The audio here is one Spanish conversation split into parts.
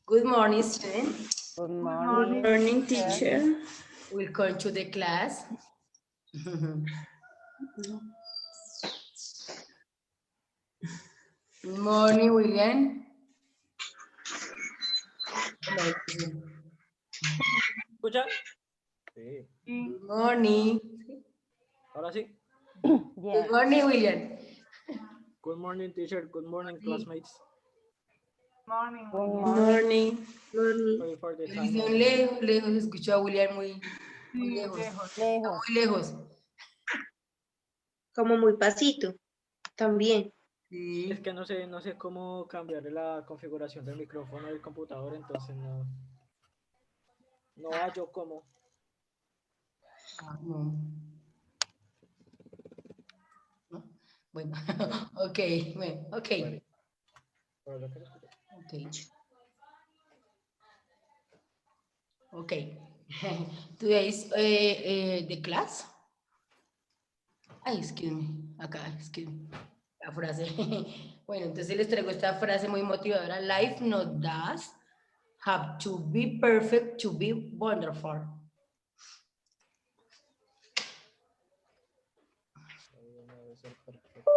Good morning, student. Good morning. Good morning, teacher. Welcome to the class. Good morning, William. ¿Escucha? Sí. Good morning. Ahora sí. Good morning, William. Good morning, teacher. Good morning, classmates. Good Good morning. morning. Sorry for the Yo time. dice lejos, lejos, escucho a William muy lejos. Lejos. Muy lejos. Como muy pasito. También. Sí. Es que no sé cómo cambiar la configuración del micrófono del computador, entonces no hallo cómo. Ah, no. ¿No? Bueno, ok, bueno, ok. Sorry. Pero lo que no escucho. Okay. Today's the class. Ay, excuse me. Acá, excuse me. La frase. Bueno, entonces les traigo esta frase muy motivadora. Life not does have to be perfect to be wonderful. No debe ser perfecto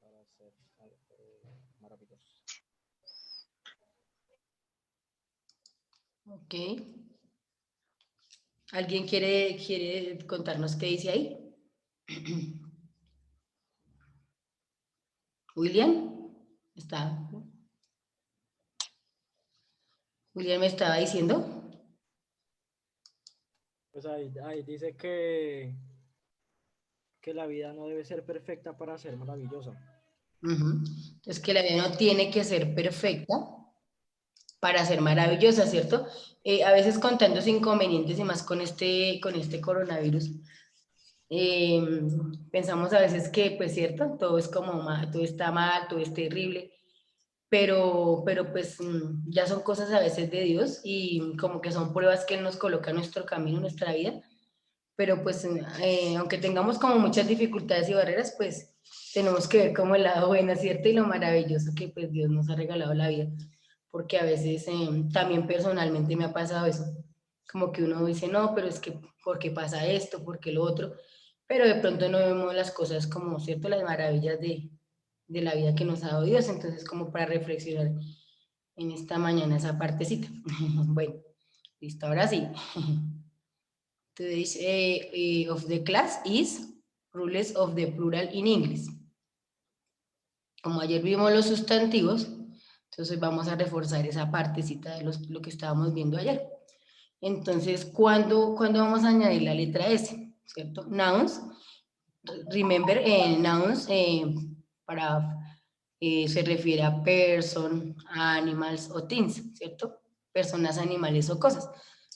para ser algo maravilloso. Ok. ¿Alguien quiere contarnos qué dice ahí? William, ¿está? William me estaba diciendo. Pues ahí dice que la vida no debe ser perfecta para ser maravillosa. Entonces que la vida no tiene que ser perfecta para ser maravillosa, ¿cierto? A veces con tantos inconvenientes y más con este coronavirus, pensamos a veces que, pues, ¿cierto? Todo es como mal, todo está mal, todo es terrible, pero pues ya son cosas a veces de Dios y como que son pruebas que Él nos coloca en nuestro camino, en nuestra vida, pero pues aunque tengamos como muchas dificultades y barreras, pues tenemos que ver como el lado bueno, ¿cierto? Y lo maravilloso que pues Dios nos ha regalado la vida, porque a veces también personalmente me ha pasado eso, como que uno dice, no, pero es que, ¿por qué pasa esto? ¿Por qué lo otro? Pero de pronto no vemos las cosas como, ¿cierto? Las maravillas de la vida que nos ha dado Dios, entonces como para reflexionar en esta mañana esa partecita. Bueno, listo, ahora sí. Today's of the class is rules of the plural in English. Como ayer vimos los sustantivos, entonces vamos a reforzar esa partecita de lo que estábamos viendo ayer. Entonces, ¿cuándo vamos a añadir la letra S? ¿Cierto? Nouns. Remember, nouns se refiere a person, animals o things, ¿cierto? Personas, animales o cosas.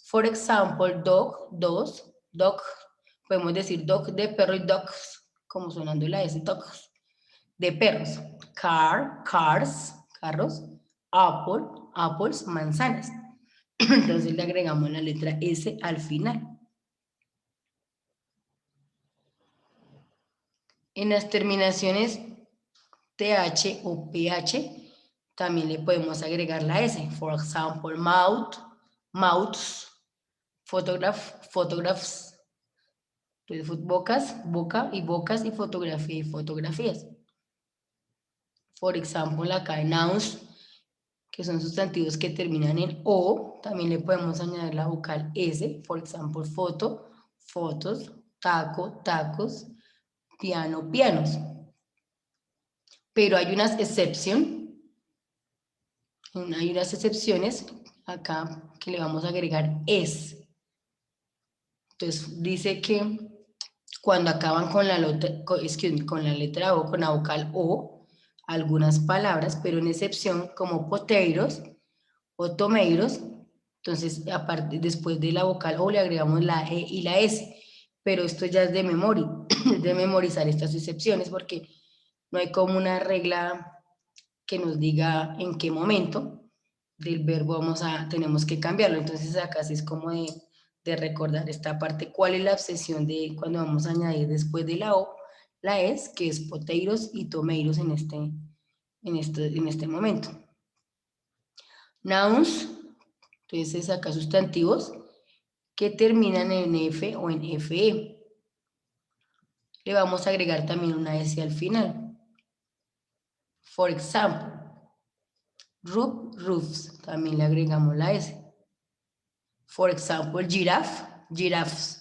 For example, dog, dos, dog, podemos decir dog de perro y dogs, como sonando la S, dogs, de perros. Car, cars, carros. Apple, apples, manzanas. Entonces le agregamos la letra S al final. En las terminaciones TH o PH también le podemos agregar la S. For example, mouth, mouths, photograph, photographs, bocas, boca y bocas y fotografía y fotografías. Por ejemplo, acá en nouns, que son sustantivos que terminan en O, también le podemos añadir la vocal S. Por ejemplo, foto, fotos, taco, tacos, piano, pianos. Pero hay unas excepciones acá que le vamos a agregar es. Entonces dice que cuando acaban con la letra O, con la vocal O, algunas palabras, pero en excepción como poteiros o tomeiros, entonces aparte, después de la vocal O le agregamos la E y la S, pero esto ya es de memoria, es de memorizar estas excepciones porque no hay como una regla que nos diga en qué momento del verbo tenemos que cambiarlo. Entonces acá sí es como de recordar esta parte, cuál es la obsesión de cuando vamos a añadir después de la O, la es, que es poteiros y tomeiros en en este momento. Nouns, entonces acá sustantivos que terminan en F o en FE. Le vamos a agregar también una S al final. For example, roof, roofs, también le agregamos la S. For example, giraffe, giraffes,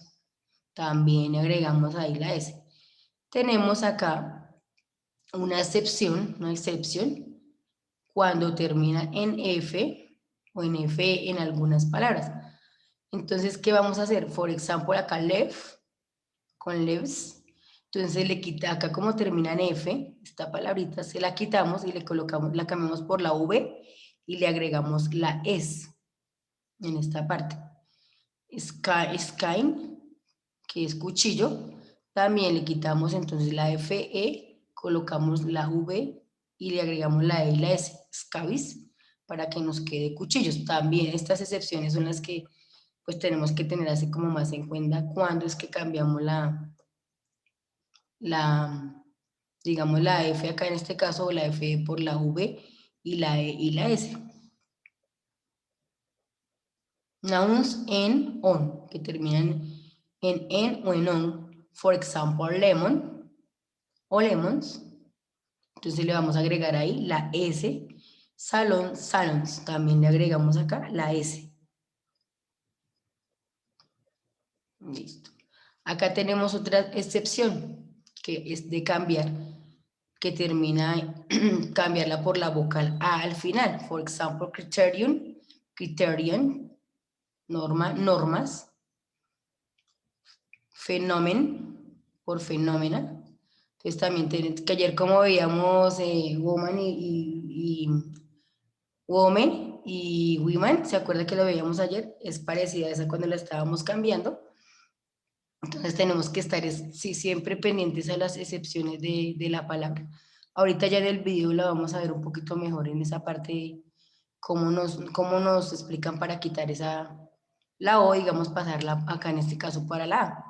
también le agregamos ahí la S. Tenemos acá una excepción cuando termina en F o en FE en algunas palabras. Entonces, ¿qué vamos a hacer? For example, acá left, con leaves. Entonces le quita, acá como termina en F, esta palabrita se la quitamos y le colocamos, la cambiamos por la V y le agregamos la S en esta parte. Sky, que es cuchillo, también le quitamos entonces la FE, colocamos la V y le agregamos la E y la S, scabies, para que nos quede cuchillos. También estas excepciones son las que pues tenemos que tener así como más en cuenta cuando es que cambiamos digamos la F acá en este caso, o la F por la V y la E y la S. Nouns en on, que terminan en o en on. For example, lemon o lemons. Entonces le vamos a agregar ahí la S. Salón, salons. También le agregamos acá la S. Listo. Acá tenemos otra excepción, que es de cambiar, que termina cambiarla por la vocal A al final. For example, criterion, norma, normas. Fenómeno, por fenómena. Entonces también que ayer como veíamos woman y woman y women, ¿se acuerda que lo veíamos ayer? Es parecida a esa cuando la estábamos cambiando. Entonces tenemos que estar siempre pendientes a las excepciones de la palabra. Ahorita ya en el video la vamos a ver un poquito mejor en esa parte, cómo nos explican para quitar la O, digamos, pasarla acá en este caso para la A.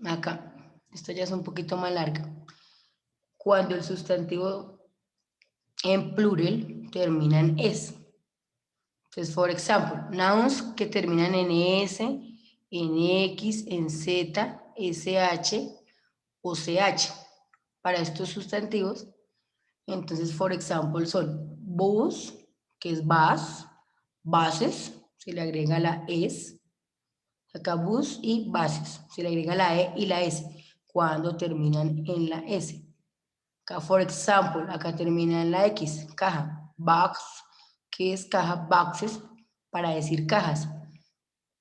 Acá, esto ya es un poquito más larga. Cuando el sustantivo en plural termina en es. Entonces, por ejemplo, nouns que terminan en es, en x, en z, sh o ch. Para estos sustantivos, entonces, por ejemplo, son bus, que es bus, bases, se le agrega la es. Acá bus y bases, se le agrega la E y la S cuando terminan en la S. Acá, for example, acá termina en la X, caja, box, que es caja, boxes, para decir cajas.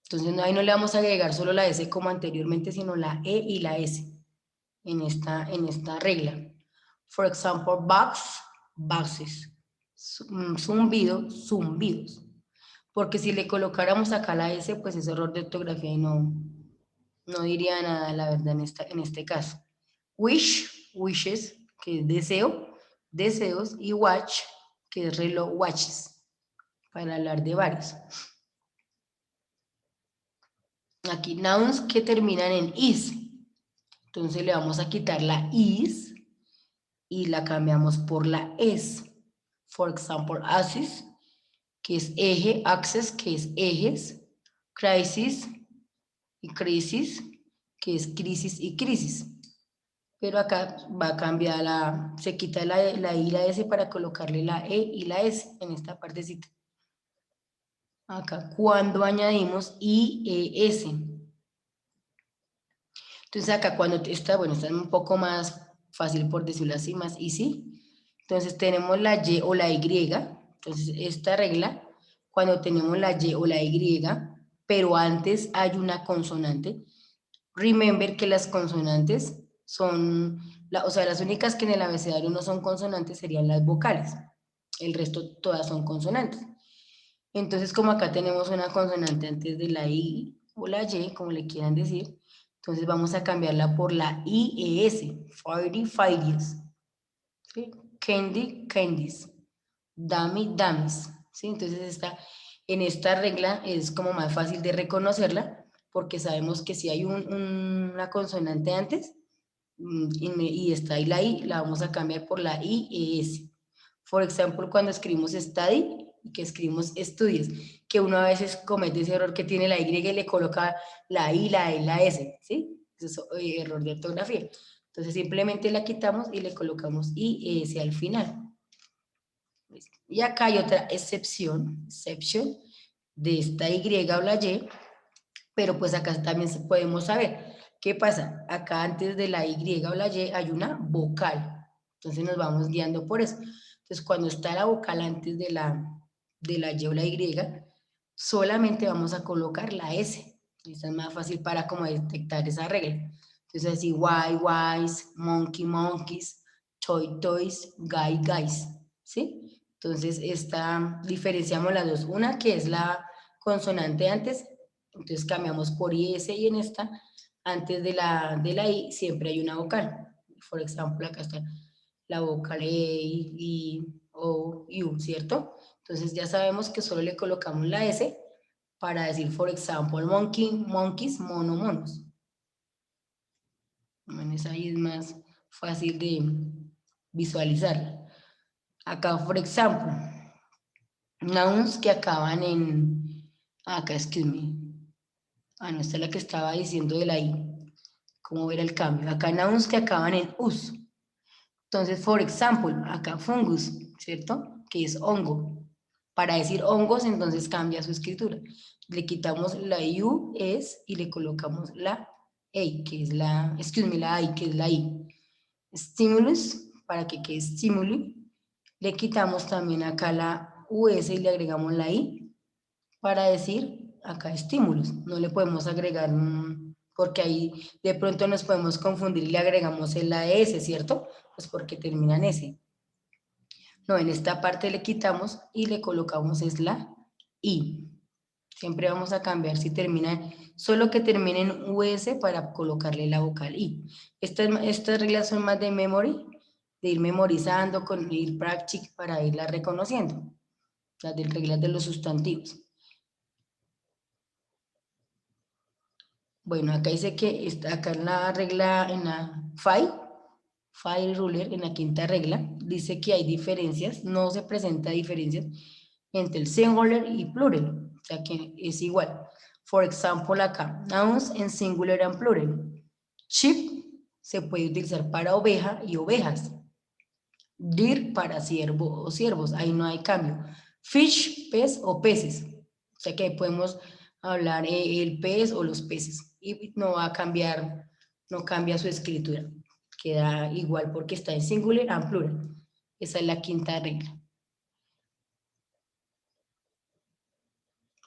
Entonces ahí no le vamos a agregar solo la S como anteriormente, sino la E y la S en esta regla. For example, box, boxes, zumbido, zumbidos. Porque si le colocáramos acá la S, pues es error de ortografía y no diría nada, la verdad, en este caso. Wish, wishes, que es deseo, deseos, y watch, que es reloj, watches, para hablar de varios. Aquí, nouns que terminan en is. Entonces le vamos a quitar la is y la cambiamos por la es. For example, axis, que es eje, access, que es ejes, crisis y crisis, que es crisis y crisis. Pero acá va a cambiar se quita la I y la S para colocarle la E y la S en esta partecita. Acá, cuando añadimos I, E, S. Entonces acá cuando está un poco más fácil por decirlo así, más easy. Entonces tenemos la Y o la Y. Entonces esta regla, cuando tenemos la Y o la Y, pero antes hay una consonante. Remember que las consonantes son, o sea, las únicas que en el abecedario no son consonantes serían las vocales. El resto todas son consonantes. Entonces, como acá tenemos una consonante antes de la I o la Y, como le quieran decir, entonces vamos a cambiarla por la IES, Fiery, Fires, ¿sí? Candy, Candies, Dummy, Dummies, ¿sí? Entonces en esta regla es como más fácil de reconocerla, porque sabemos que si hay una consonante antes, y está ahí la I, la vamos a cambiar por la IES. Por ejemplo, cuando escribimos study y que escribimos estudios, que uno a veces comete ese error que tiene la Y y le coloca la I, la E, la S, ¿sí? Eso es error de ortografía. Entonces simplemente la quitamos y le colocamos IES al final. Y acá hay otra exception de esta Y o la Y, pero pues acá también podemos saber qué pasa. Acá antes de la Y o la Y hay una vocal, entonces nos vamos guiando por eso. Entonces cuando está la vocal antes de la Y o la Y, solamente vamos a colocar la S. Esta es más fácil para como detectar esa regla. Entonces así, wise, monkey, monkeys, toys, guys, ¿sí? Entonces esta diferenciamos las dos. Una que es la consonante antes, entonces cambiamos por IS y en esta, antes de la I, siempre hay una vocal. Por ejemplo, acá está la vocal E, I, O, U, ¿cierto? Entonces ya sabemos que solo le colocamos la S para decir, por ejemplo, monkey, monkeys, mono, monos. Bueno, esa ahí es más fácil de visualizar. Acá, por ejemplo, nouns que acaban en, acá, excuse me. No, esta es la que estaba diciendo de la I. ¿Cómo ver el cambio? Acá nouns que acaban en us. Entonces, por ejemplo, acá fungus, ¿cierto? Que es hongo. Para decir hongos, entonces cambia su escritura. Le quitamos la U, es, y le colocamos la A, que es la, la I, que es la I. Stimulus, para que quede stimuli. Le quitamos también acá la US y le agregamos la I, para decir acá estímulos. No le podemos agregar, porque ahí de pronto nos podemos confundir y le agregamos la S, ¿cierto? Pues porque termina en S. No, en esta parte le quitamos y le colocamos es la I. Siempre vamos a cambiar si termina, solo que termine en US para colocarle la vocal I. Estas reglas son más de memory, de ir memorizando, con ir practice para irla reconociendo. Las de reglas de los sustantivos. Bueno, acá dice que está acá en la regla, en la File Ruler, en la quinta regla, dice que hay diferencias, no se presenta diferencias entre el singular y plural, o sea que es igual. Por ejemplo, acá, nouns en singular and plural. Sheep se puede utilizar para oveja y ovejas. Deer para ciervo o ciervos, ahí no hay cambio. Fish, pez o peces, o sea que podemos hablar el pez o los peces y no va a cambiar, no cambia su escritura, queda igual porque está en singular and plural. Esa es la quinta regla.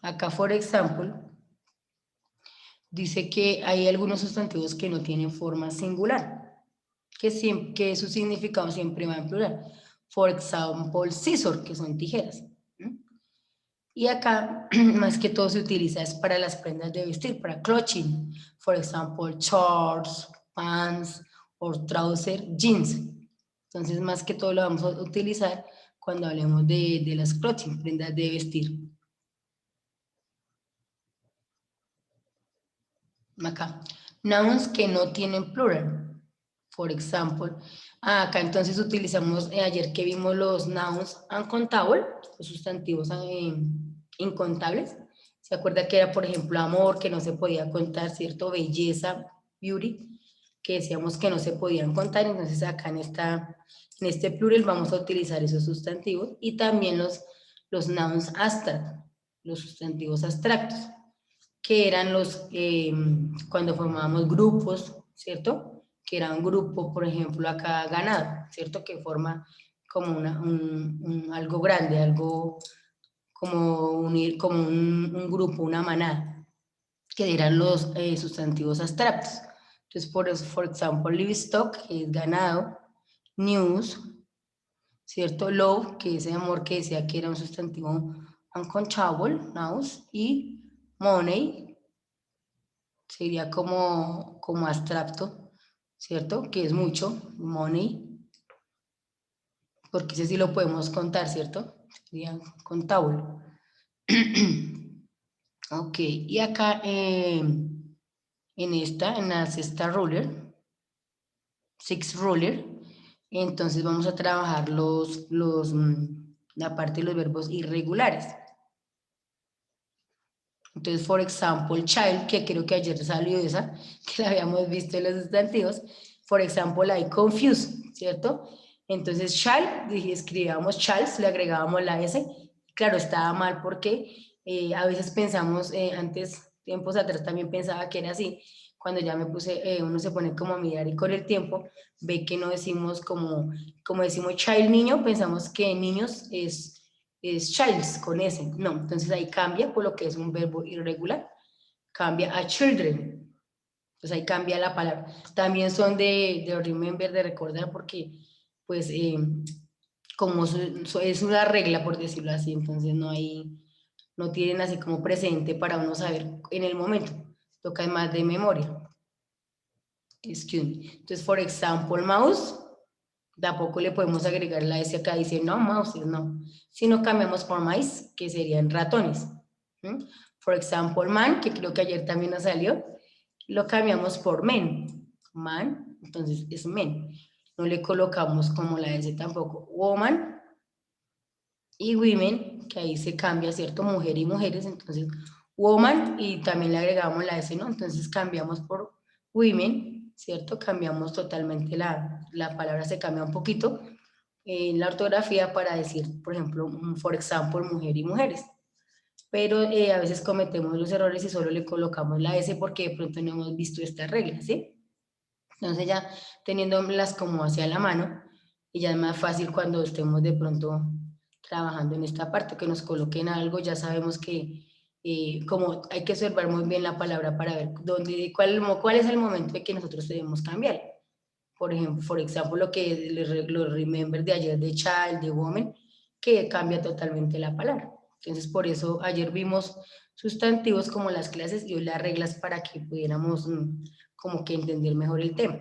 Acá, por ejemplo, dice que hay algunos sustantivos que no tienen forma singular, que su significado siempre va en plural. Por ejemplo, scissor, que son tijeras. Y acá, más que todo se utiliza es para las prendas de vestir, para clothing. Por ejemplo, shorts, pants, o trouser, jeans. Entonces, más que todo lo vamos a utilizar cuando hablemos de las clothing, prendas de vestir. Acá, nouns que no tienen plural. Por ejemplo, acá entonces utilizamos, ayer que vimos los nouns uncountable, los sustantivos incontables. ¿Se acuerda que era, por ejemplo, amor, que no se podía contar, ¿cierto? Belleza, beauty, que decíamos que no se podían contar. Entonces acá en este plural vamos a utilizar esos sustantivos y también los nouns abstract, los sustantivos abstractos, que eran los, cuando formábamos grupos, ¿cierto? Que era un grupo, por ejemplo, acá ganado, ¿cierto? Que forma como algo grande, algo como unir, como un grupo, una manada, que eran los sustantivos abstractos. Entonces, por ejemplo, livestock, que es ganado, news, ¿cierto? Love, que es ese amor que decía que era un sustantivo uncountable, nouns, y money, sería como abstracto, ¿cierto? Que es mucho, money, porque ese sí lo podemos contar, ¿cierto? Sería contable. Ok, y acá en la sexta ruler, six ruler. Entonces vamos a trabajar la parte de los verbos irregulares. Entonces, for example, child, que creo que ayer salió esa, que la habíamos visto en los sustantivos. For example, I confused, ¿cierto? Entonces, child, escribíamos child, le agregábamos la S. Claro, estaba mal porque a veces pensamos, antes, tiempos atrás también pensaba que era así. Cuando ya me puse, uno se pone como a mirar y con el tiempo ve que no decimos como decimos child, niño, pensamos que niños es childs con S, no, entonces ahí cambia por lo que es un verbo irregular, cambia a children, entonces ahí cambia la palabra. También son de remember, de recordar, porque pues como es una regla, por decirlo así, entonces no tienen así como presente para uno saber en el momento, toca más de memoria. Excuse me. Entonces, for example, mouse, tampoco le podemos agregar la S acá, dice no, mouse, no. Si no cambiamos por mice, que serían ratones. For example, man, que creo que ayer también nos salió, lo cambiamos por men. Man, entonces es men. No le colocamos como la S tampoco. Woman y women, que ahí se cambia, ¿cierto? Mujer y mujeres, entonces woman y también le agregamos la S, ¿no? Entonces cambiamos por women, ¿cierto? Cambiamos totalmente la palabra, se cambia un poquito en la ortografía para decir, por ejemplo, for example, mujer y mujeres. Pero a veces cometemos los errores y solo le colocamos la S porque de pronto no hemos visto esta regla, ¿sí? Entonces ya teniéndolas como hacia la mano, y ya es más fácil cuando estemos de pronto trabajando en esta parte, que nos coloquen algo, ya sabemos que como hay que observar muy bien la palabra para ver cuál es el momento de que nosotros debemos cambiar. Por ejemplo, lo que los remember de ayer de child, de woman, que cambia totalmente la palabra. Entonces, por eso ayer vimos sustantivos como las clases y hoy las reglas para que pudiéramos como que entender mejor el tema.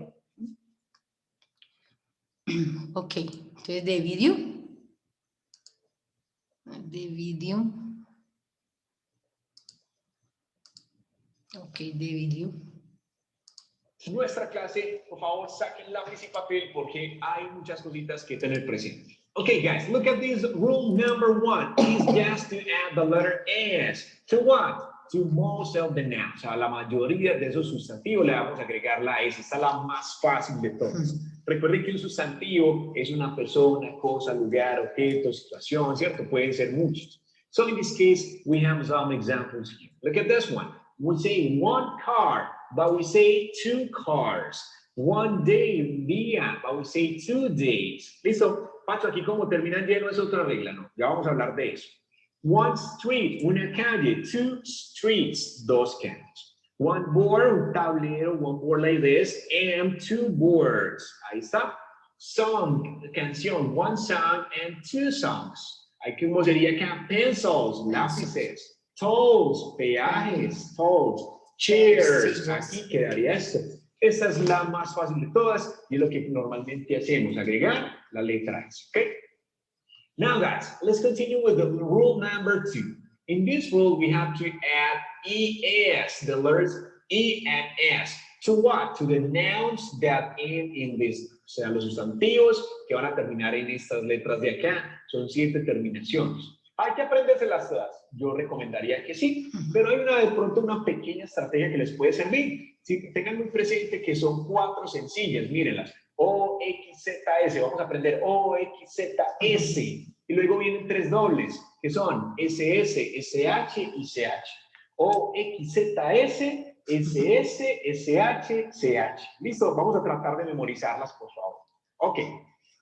Ok, entonces de video. Ok, de video. Nuestra clase, por favor, saquen lápiz y papel porque hay muchas cositas que tener presente. Okay, guys, look at this rule number 1. Is just to add the letter S. To what? To most of the nouns. O sea, la mayoría de esos sustantivos le vamos a agregar la S. Esta es la más fácil de todas. Recuerden que un sustantivo es una persona, cosa, lugar, objeto, situación, ¿cierto? Pueden ser muchos. So in this case, we have some examples here. Look at this one. We say one car, but we say two cars. One day, un día, but we say 2 days. ¿Listo? Pacho, aquí como termina en lleno es otra regla, ¿no? Ya vamos a hablar de eso. One street, una calle. 2 streets, 2 calles. One board, un tablero, one board like this, and 2 boards. Ahí está. Song, canción, one song and 2 songs. Ahí como sería acá, pencils, lápices. Tolls, peajes, tolls. Chairs, aquí quedaría esto. Esta es la más fácil de todas y es lo que normalmente hacemos, agregar la letra S, ¿ok? Now guys, let's continue with the rule number 2. In this rule, we have to add ES, the letters E and S. To what? To the nouns that end in this. O sea, los sustantivos que van a terminar en estas letras de acá. Son 7 terminaciones. ¿Hay que aprendérselas todas? Yo recomendaría que sí, pero hay de pronto una pequeña estrategia que les puede servir. Si tengan muy presente que son 4 sencillas, mírenlas. O, X, Z, S. Vamos a aprender O, X, Z, S. Y luego vienen 3 dobles, que son SS, SH y CH. O, X, Z, S, SS, SH, CH. ¿Listo? Vamos a tratar de memorizarlas, por favor. Ok.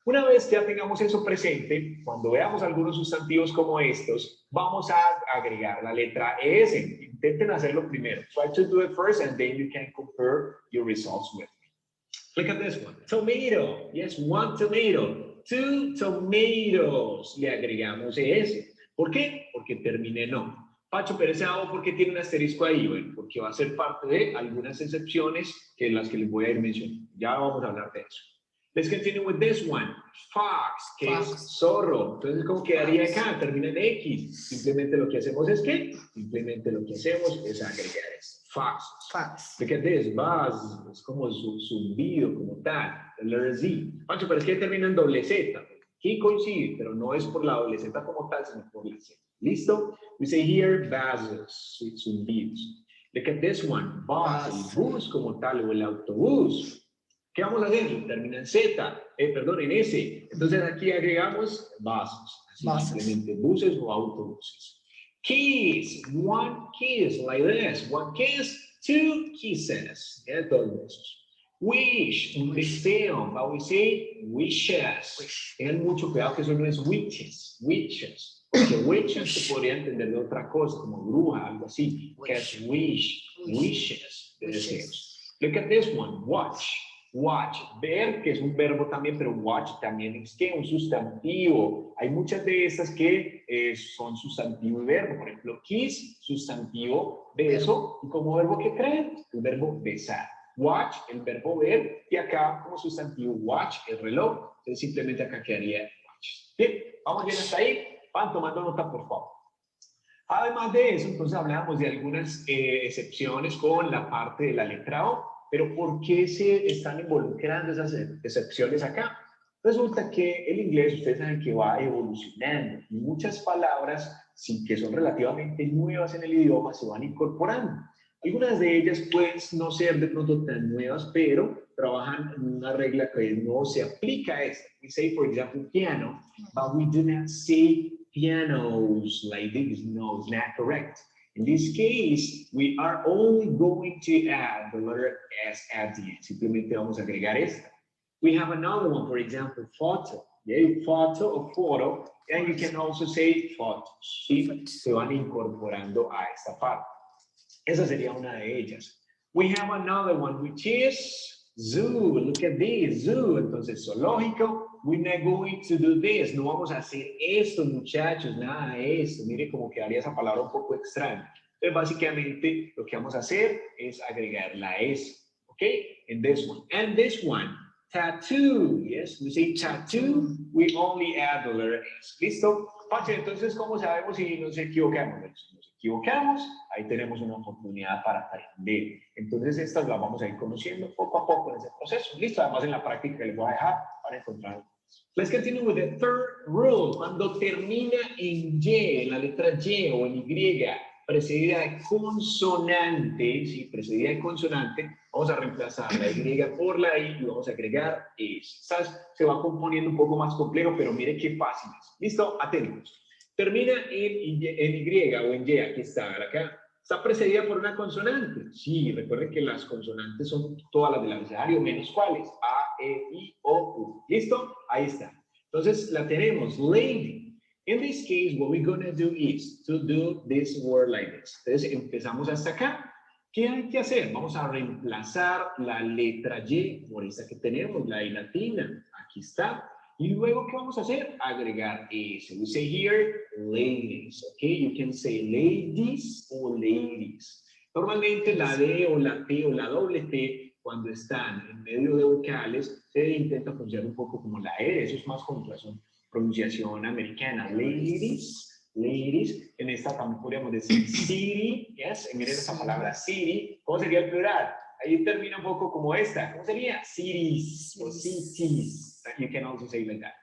Una vez que ya tengamos eso presente, cuando veamos algunos sustantivos como estos, vamos a agregar la letra ES. Intenten hacerlo primero. Try to do it first and then you can compare your results with me. Look at this one. Tomato. Yes, 1 tomato. 2 tomatoes. Le agregamos ES. ¿Por qué? Porque termine en O. Pacho, pero ese O, ¿por qué tiene un asterisco ahí? Bueno, porque va a ser parte de algunas excepciones que las que les voy a ir mencionando. Ya vamos a hablar de eso. Let's continue with this one. Fox, que es zorro. Entonces, ¿cómo quedaría acá? Termina en X. Simplemente lo que hacemos es ¿qué? Simplemente lo que hacemos es agregar esto. fast. Fast. Look at this, buzz, es como su zumbido, como tal, el letter Z. Pancho, pero es que termina en doble Z. Aquí coincide, pero no es por la doble Z como tal, sino por la Z. ¿Listo? We say here, buzzes, zumbidos. Look at this one, bus, el bus como tal, o el autobús. ¿Qué vamos a hacer? Termina en Z, perdón, en S. Entonces aquí agregamos buses, así Buses. simplemente buses o autobuses. Kiss, one kiss, like this. One kiss, two kisses. Todos esos. Wish, un deseo, how we say wishes. Wish. Tengan mucho cuidado que eso no es witches, witches. Porque witches se podría entender de otra cosa, como bruja, algo así. Que es wish, wishes, de deseos. Look at this one, watch. Watch, ver, que es un verbo también, pero watch también es que un sustantivo. Hay muchas de estas que son sustantivo y verbo. Por ejemplo, kiss, sustantivo, beso. Y como verbo, ¿qué creen? El verbo besar. Watch, el verbo ver. Y acá como sustantivo, watch, el reloj. Entonces simplemente acá quedaría watch. Bien, vamos bien hasta ahí. Van tomando nota, por favor. Además de eso, entonces hablamos de algunas excepciones con la parte de la letra O. Pero ¿por qué se están involucrando esas excepciones acá? Resulta que el inglés, ustedes saben que va evolucionando y muchas palabras, sí, que son relativamente nuevas en el idioma, se van incorporando. Algunas de ellas pueden no ser de pronto tan nuevas, pero trabajan en una regla que no se aplica a esta. We say, for example, piano, but we do not say pianos like this. No, it's not correct. In this case, we are only going to add the letter S at the end. Simplemente vamos a agregar esta. We have another one, for example, photo. Yeah, photo o photo. And you can also say photos. ¿Sí? Se van incorporando a esta parte. Esa sería una de ellas. We have another one, which is zoo. Look at this, zoo. Entonces, zoológico. We're not going to do this. No vamos a hacer esto, muchachos, nada de esto. Mire cómo quedaría esa palabra un poco extraña. Entonces, básicamente, lo que vamos a hacer es agregar la S. ¿Ok? In this one. And this one, tattoo. Yes, we say tattoo. We only add the letter S. ¿Listo? Pache, entonces, ¿cómo sabemos si nos equivocamos? Si nos equivocamos, ahí tenemos una oportunidad para aprender. Entonces, estas las vamos a ir conociendo poco a poco en ese proceso. ¿Listo? Además, en la práctica les voy a dejar para encontrar. Let's continue with the third rule. Cuando termina en Y, en la letra Y o en Y, precedida de consonante, ¿sí? Precedida de consonante, vamos a reemplazar la Y por la I y vamos a agregar S. ¿Sabes? Se va componiendo un poco más complejo, pero mire qué fácil es. ¿Listo? Atentos. Termina en Y o en Y, aquí está, acá. ¿Está precedida por una consonante? Sí, recuerden que las consonantes son todas las del abecedario, menos cuáles. A, E, I, O, U. ¿Listo? Ahí está. Entonces, la tenemos, lady. In this case, what we're going to do is to do this word like this. Entonces, empezamos hasta acá. ¿Qué hay que hacer? Vamos a reemplazar la letra Y por esta que tenemos, la I latina. Aquí está. Y luego, ¿qué vamos a hacer? Agregar S. We say here, ladies. Okay, you can say ladies o ladies. Normalmente la D o la T o la doble T, cuando están en medio de vocales, se intenta pronunciar un poco como la E. Eso es más como pronunciación americana. Ladies, ladies. En esta también podríamos decir city. Yes, miren esa palabra city. ¿Cómo sería el plural? Ahí termina un poco como esta. ¿Cómo sería? Cities o cities. You can also say like that.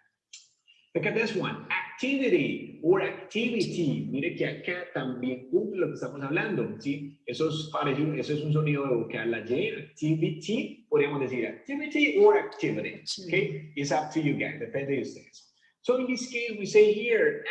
Look at this one. Activity or activity. Mire que acá también cumple lo que estamos hablando. ¿Sí? Eso es un sonido de vocal. La Y, activity, podríamos decir activity or activity. Okay? It's up to you guys. Depende de ustedes. So in this case, we say here,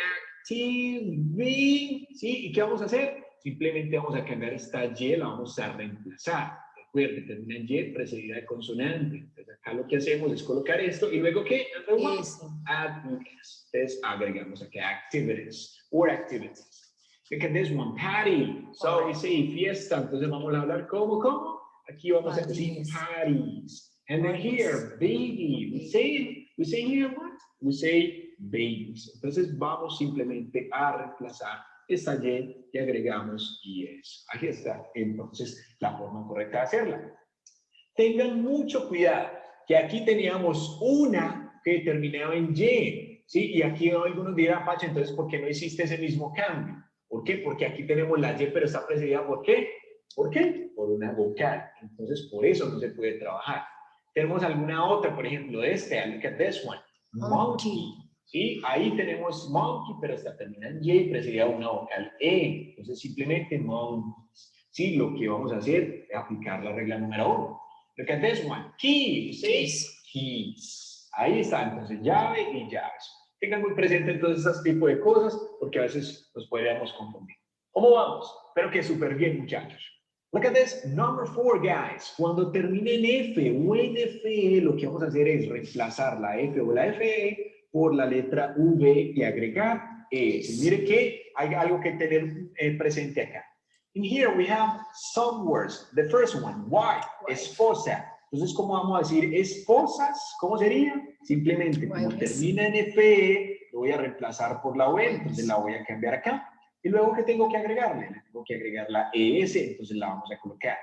activity. ¿Sí? ¿Y qué vamos a hacer? Simplemente vamos a cambiar esta Y, la vamos a reemplazar. Recuerden, termina en Y precedida de consonante. Entonces acá lo que hacemos es colocar esto y luego ¿qué? Add S. Entonces agregamos acá activities or activities. Look at this one, party. So we say fiesta. Entonces vamos a hablar ¿cómo? Aquí vamos a decir parties. And then here, baby. We say here what? We say babies. Entonces vamos simplemente a reemplazar esta Y y agregamos IS. Ahí está, entonces, la forma correcta de hacerla. Tengan mucho cuidado, que aquí teníamos una que terminaba en Y, ¿sí? Y aquí algunos dirán, Pacho, entonces, ¿por qué no hiciste ese mismo cambio? ¿Por qué? Porque aquí tenemos la Y, pero está precedida ¿por qué? ¿Por qué? Por una vocal. Entonces, por eso no se puede trabajar. Tenemos alguna otra, por ejemplo, look at this one. Monkey. ¿Sí? Ahí tenemos monkey, pero esta termina en Y, pero sería una vocal E. Entonces, simplemente monkeys. Sí, lo que vamos a hacer es aplicar la regla número 1. Look at this one. Key. Keys. Ahí está. Entonces, llave y llaves. Tengan muy presente entonces ese tipo de cosas, porque a veces nos podríamos confundir. ¿Cómo vamos? Espero que súper bien, muchachos. Look at this, number 4, guys. Cuando termine en F o en FE, lo que vamos a hacer es reemplazar la F o la FE por la letra V y agregar S. Mire que hay algo que tener presente acá. In here we have some words. The first one, wife, esposa. Entonces, ¿cómo vamos a decir esposas? ¿Cómo sería? Simplemente, como termina en FE, lo voy a reemplazar por la V, entonces la voy a cambiar acá. Y luego, ¿qué tengo que agregarle? Le tengo que agregar la ES, entonces la vamos a colocar